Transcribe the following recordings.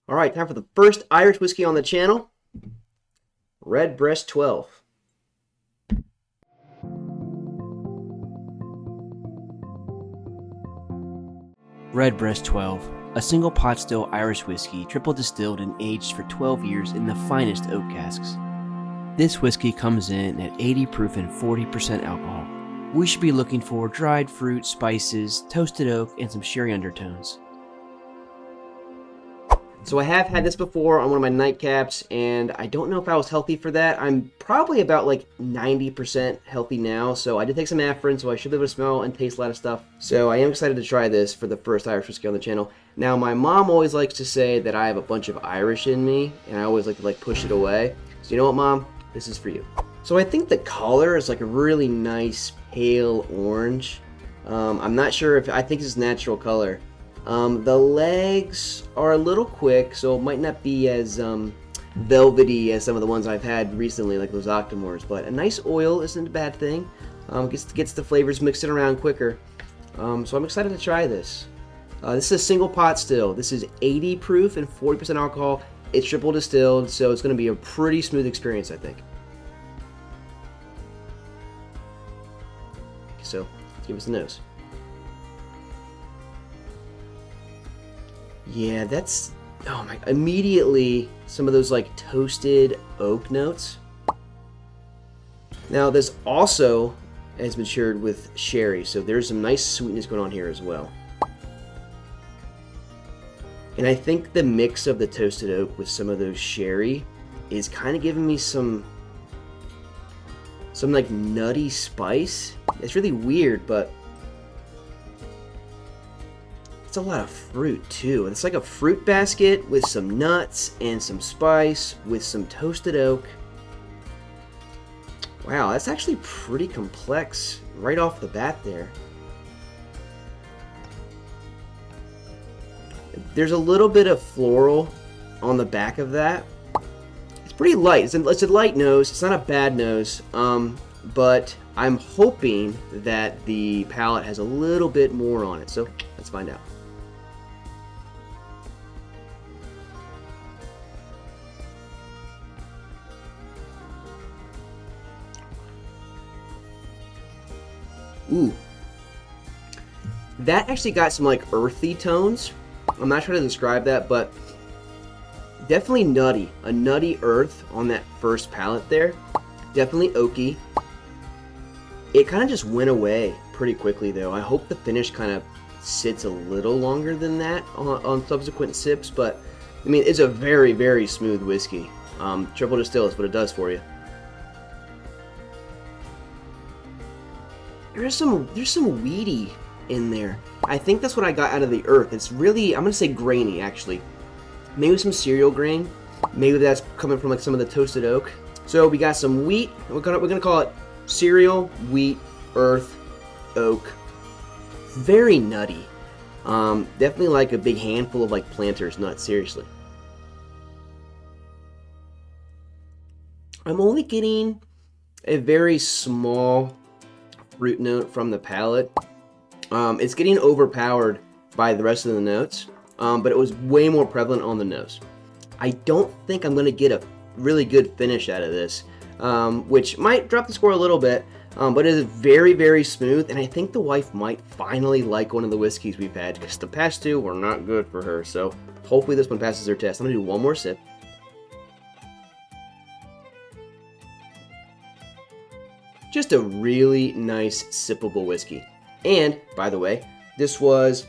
All right, time for the first Irish whiskey on the channel, Redbreast 12. Redbreast 12, a single pot still Irish whiskey, triple distilled and aged for 12 years in the finest oak casks. This whiskey comes in at 80 proof and 40% alcohol. We should be looking for dried fruit, spices, toasted oak, and some sherry undertones. So I have had this before on one of my nightcaps, and I don't know if I was healthy for that. I'm probably about like 90% healthy now, so I did take some Aspirin, so I should be able to smell and taste a lot of stuff. So I am excited to try this for the first Irish whiskey on the channel. Now, my mom always likes to say that I have a bunch of Irish in me, and I always like to push it away. So you know what, Mom? This is for you. So I think the color is like a really nice pale orange. I'm not sure if, I think it's natural color. The legs are a little quick, so it might not be as velvety as some of the ones I've had recently, like those Octomores, but a nice oil isn't a bad thing. Gets the flavors mixing around quicker. So I'm excited to try this. This is a single pot still. This is 80 proof and 40% alcohol. It's triple distilled, so it's going to be a pretty smooth experience, I think. So let's give us a nose. Yeah, that's, oh my, immediately some of those like toasted oak notes. Now this also has matured with sherry, so there's some nice sweetness going on here as well. And I think the mix of the toasted oak with some of those sherry is kind of giving me some like nutty spice. It's really weird, but it's a lot of fruit too. It's like a fruit basket with some nuts and some spice with some toasted oak. Wow, that's actually pretty complex right off the bat there. There's a little bit of floral on the back of that. It's pretty light. It's a light nose. It's not a bad nose. But I'm hoping that the palate has a little bit more on it. So let's find out. Ooh. That actually got some like earthy tones. I'm not trying to describe that, but definitely nutty. A nutty earth on that first palate there. Definitely oaky. It kind of just went away pretty quickly though. I hope the finish kind of sits a little longer than that on subsequent sips, but I mean, it's a very, very smooth whiskey. Triple distill is what it does for you. There's some weedy in there. I think that's what I got out of the earth. It's really, I'm gonna say grainy actually. Maybe some cereal grain. Maybe that's coming from like some of the toasted oak. So we got some wheat. We're gonna call it cereal, wheat, earth, oak. Very nutty. Definitely like a big handful of like Planters nuts. Seriously. I'm only getting a very small fruit note from the palate. It's getting overpowered by the rest of the notes, but it was way more prevalent on the nose. I don't think I'm going to get a really good finish out of this, which might drop the score a little bit, but it is very, very smooth, and I think the wife might finally like one of the whiskeys we've had, because the past two were not good for her, so hopefully this one passes her test. I'm going to do one more sip. Just a really nice sippable whiskey. And, by the way, this was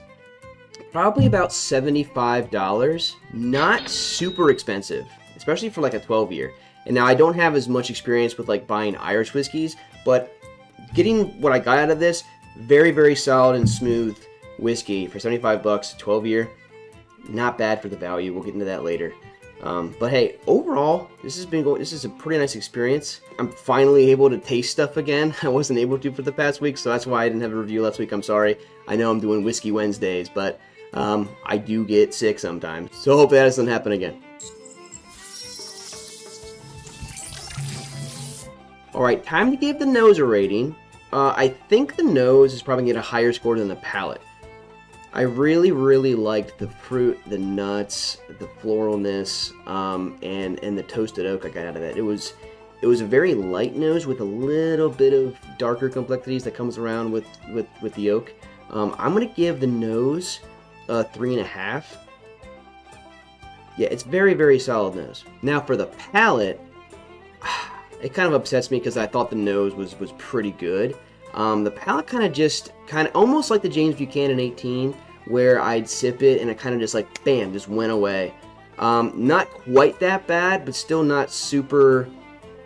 probably about $75. Not super expensive, especially for like a 12-year. And now I don't have as much experience with like buying Irish whiskeys, but getting what I got out of this, very, very solid and smooth whiskey for 75 bucks, 12-year. Not bad for the value. We'll get into that later. But hey, overall, this is a pretty nice experience. I'm finally able to taste stuff again. I wasn't able to for the past week, so that's why I didn't have a review last week. I'm sorry. I know I'm doing Whiskey Wednesdays, but I do get sick sometimes. So hopefully that doesn't happen again. Alright, time to give the nose a rating. I think the nose is probably going to get a higher score than the palate. I really, really liked the fruit, the nuts, the floralness, and the toasted oak I got out of that. It was a very light nose with a little bit of darker complexities that comes around with the oak. I'm gonna give the nose a 3.5. Yeah, it's very, very solid nose. Now for the palate, it kind of upsets me because I thought the nose was pretty good. The palate kind of almost like the James Buchanan 18, where I'd sip it and it kind of just like, bam, just went away. Not quite that bad, but still not super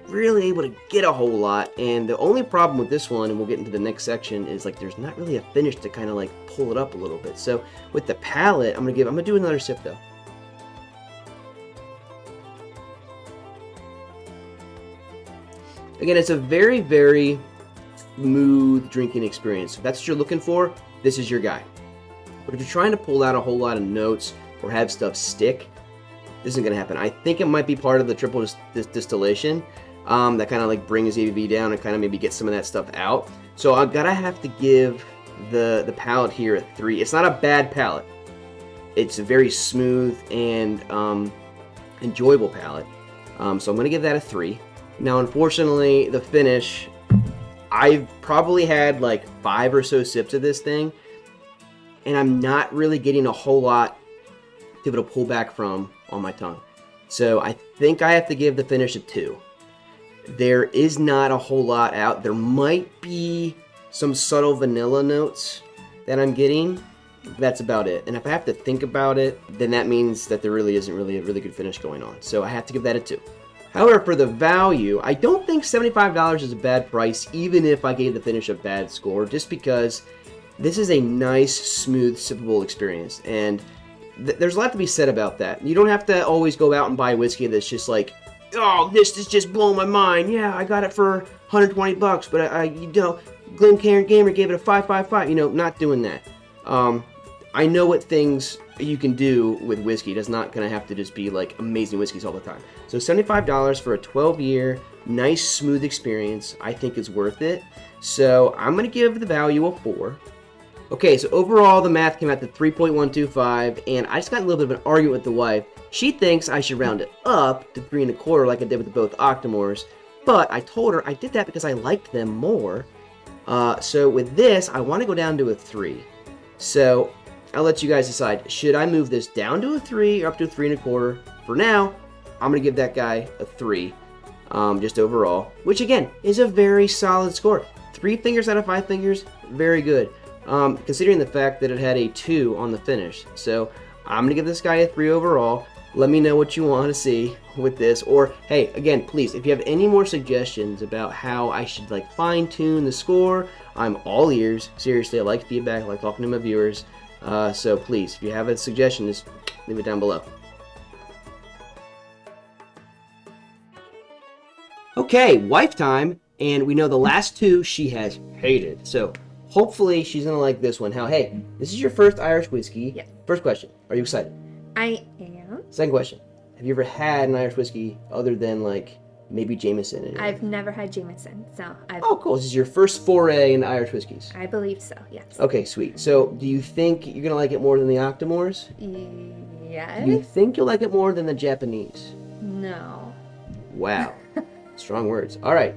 really able to get a whole lot. And the only problem with this one, and we'll get into the next section, is like there's not really a finish to kind of like pull it up a little bit. So with the palate, I'm gonna do another sip though. Again, it's a very, very smooth drinking experience. If that's what you're looking for, this is your guy. But if you're trying to pull out a whole lot of notes or have stuff stick, this isn't going to happen. I think it might be part of the triple distillation that kind of like brings ABV down and kind of maybe get some of that stuff out. So I'm going to have to give the palate here a 3. It's not a bad palate. It's a very smooth and enjoyable palate. So I'm going to give that a 3. Now, unfortunately, the finish, I've probably had like 5 or so sips of this thing, and I'm not really getting a whole lot to be able to pull back from on my tongue. So I think I have to give the finish a 2. There is not a whole lot out. There might be some subtle vanilla notes that I'm getting. That's about it. And if I have to think about it, then that means that there really isn't really a really good finish going on. So I have to give that a 2. However, for the value, I don't think $75 is a bad price, even if I gave the finish a bad score, just because this is a nice, smooth, sippable experience. And there's a lot to be said about that. You don't have to always go out and buy whiskey that's just like, oh, this is just blowing my mind. Yeah, I got it for $120, but Glencairn Gamer gave it a 5.55. Not doing that. I know what things you can do with whiskey. It's not going to have to just be like amazing whiskeys all the time. So $75 for a 12-year, nice, smooth experience, I think is worth it. So I'm going to give the value a 4. Okay, so overall the math came out to 3.125, and I just got a little bit of an argument with the wife. She thinks I should round it up to 3.25 like I did with both Octomores, but I told her I did that because I liked them more. So with this, I want to go down to a 3. So I'll let you guys decide. Should I move this down to a 3 or up to a 3.25? For now, I'm going to give that guy a 3, just overall, which again is a very solid score. 3 fingers out of 5 fingers, very good. Considering the fact that it had a 2 on the finish. So I'm going to give this guy a 3 overall. Let me know what you want to see with this. Or, hey, again, please, if you have any more suggestions about how I should like fine-tune the score, I'm all ears. Seriously, I like feedback. I like talking to my viewers. So please, if you have a suggestion, just leave it down below. Okay, wife time. And we know the last 2 she has hated. So hopefully she's going to like this one. Hey, this is your first Irish whiskey. Yeah. First question, are you excited? I am. Second question, have you ever had an Irish whiskey other than like maybe Jameson? I've never had Jameson, so Oh, cool. This is your first foray into Irish whiskeys. I believe so, yes. Okay, sweet. So do you think you're going to like it more than the Octomores? Yes. Do you think you'll like it more than the Japanese? No. Wow. Strong words. All right.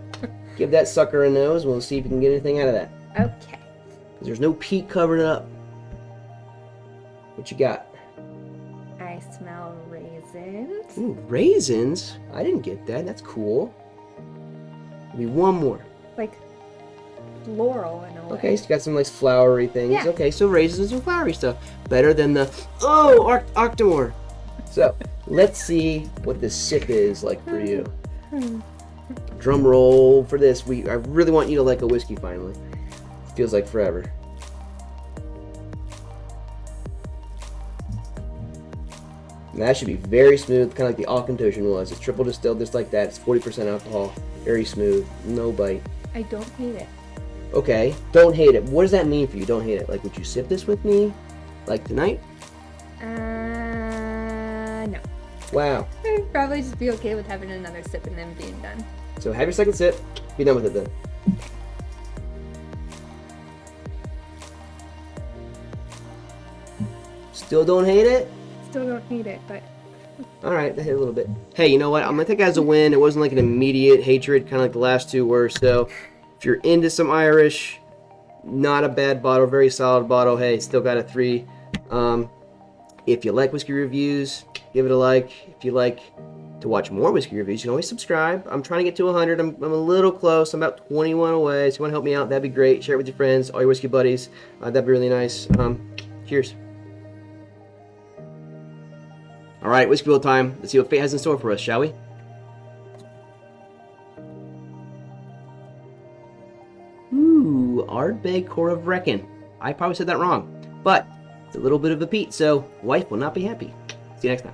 Give that sucker a nose. We'll see if you can get anything out of that. Okay. Because there's no peat covering it up. What you got? I smell raisins. Ooh, raisins? I didn't get that. That's cool. Maybe one more. Like floral in a way. Okay, so you got some nice flowery things. Yeah. Okay, so raisins and flowery stuff. Better than the, Octomore. So, let's see what the sip is like for you. Drum roll for this. I really want you to like a whiskey finally. Feels like forever. And that should be very smooth, kind of like the Auchentoshan was. It's triple distilled just like that. It's 40% alcohol. Very smooth. No bite. I don't hate it. Okay. Don't hate it. What does that mean for you? Don't hate it. Like, would you sip this with me? Like tonight? No. Wow. I'd probably just be okay with having another sip and then being done. So have your second sip. Be done with it then. Still don't hate it? Still don't hate it, but All right, that hit a little bit. Hey, you know what? I'm gonna take it as a win. It wasn't like an immediate hatred, kind of like the last two were. So, if you're into some Irish, not a bad bottle, very solid bottle. Hey, still got a 3. If you like whiskey reviews, give it a like. If you like to watch more whiskey reviews, you can always subscribe. I'm trying to get to 100. I'm a little close. I'm about 21 away. So if you want to help me out, that'd be great. Share it with your friends, all your whiskey buddies. That'd be really nice. Cheers. All right, whiskey wheel time. Let's see what fate has in store for us, shall we? Ooh, Ardbeg Core of Reckon. I probably said that wrong, but it's a little bit of a Pete, so wife will not be happy. See you next time.